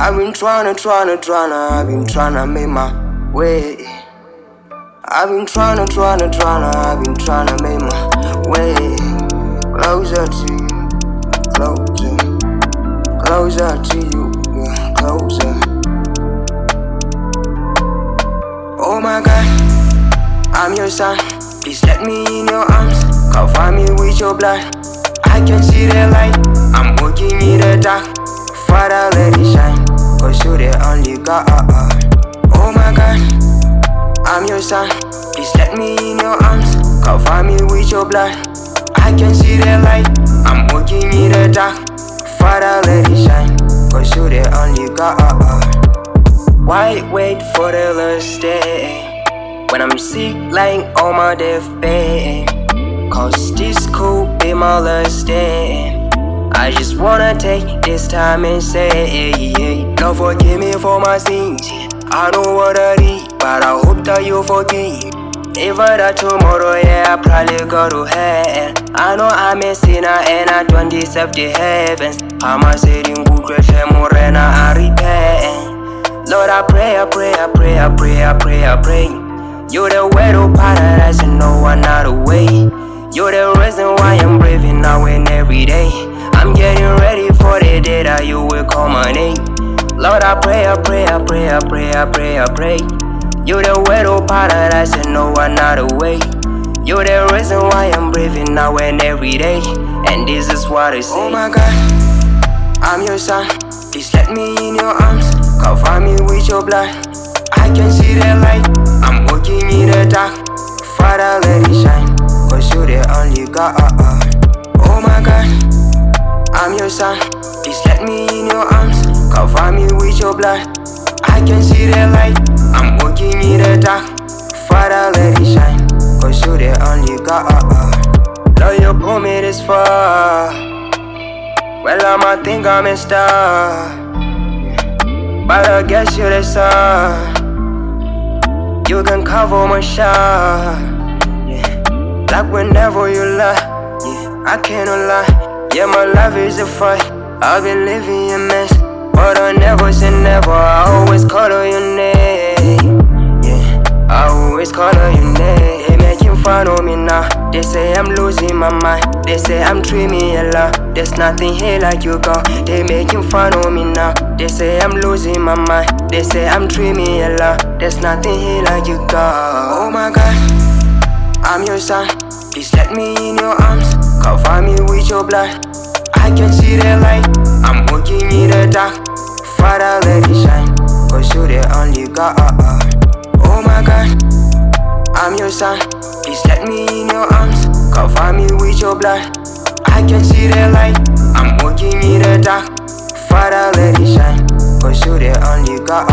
I've been tryna make my way. I've been tryna make my way closer to you, closer to you, yeah, closer. Oh my God, I'm your son. Please let me in your arms. Cover me with your blood. I can see the light. I'm walking in the dark. Father, let it shine, 'cause you're the only God. Oh my God, I'm your son. Please let me in your arms. Cover me with your blood. I can see the light. I'm walking in the dark. Father, let it shine, 'cause you're the only God. Why wait for the last day when I'm sick, lying on my deathbed? 'Cause this could be my last day. I just wanna take this time and say, Lord, forgive me for my sins. I know what I did, but I hope that you forgive. Even that tomorrow, yeah, I probably go to hell. I know I'm a sinner and I don't deserve the heavens. I'm a sitting good question, more and I repent. Lord, I pray. You're the way to paradise and no another way. You're the reason why I'm breathing now and every day. I'm getting ready for the day that you will call my name. Lord, I pray. You're the way to paradise and no another way. You're the reason why I'm breathing now and every day. And this is what I say. Oh my God, I'm your son. Please let me in your arms. Cover me with your blood. I can see the light. I'm walking in the dark. Father, let it shine, 'cause you're the only God. Oh my God, I'm your son. Please let me in your arms. Cover me with your blood. I can see the light. I'm walking in the dark. Father, let it shine, 'cause you're the only God. Lord, you pulled me this far. Well, I might think I'm a star, but I guess you're the sun. You can cover my shot, yeah. Like whenever you lie, yeah, I cannot lie. Yeah, my life is a fight. I've been living a mess, but I never say never. I always call her your name, yeah. I always call her your name. They making fun of me now. They say I'm losing my mind. They say I'm dreaming a lot. There's nothing here like you got. They making fun of me now. They say I'm losing my mind. They say I'm dreaming a lot. There's nothing here like you got. Oh my God, I'm your son. Please let me in your arms. Cover me with your blood. I can see the light. I'm walking in the dark. Father, let it shine, 'cause you're the only God. Oh my God, I'm your son. Please let me in your arms. Cover me with your blood. I can see the light. I'm walking in the dark. Father, let it shine, 'cause you're the only God.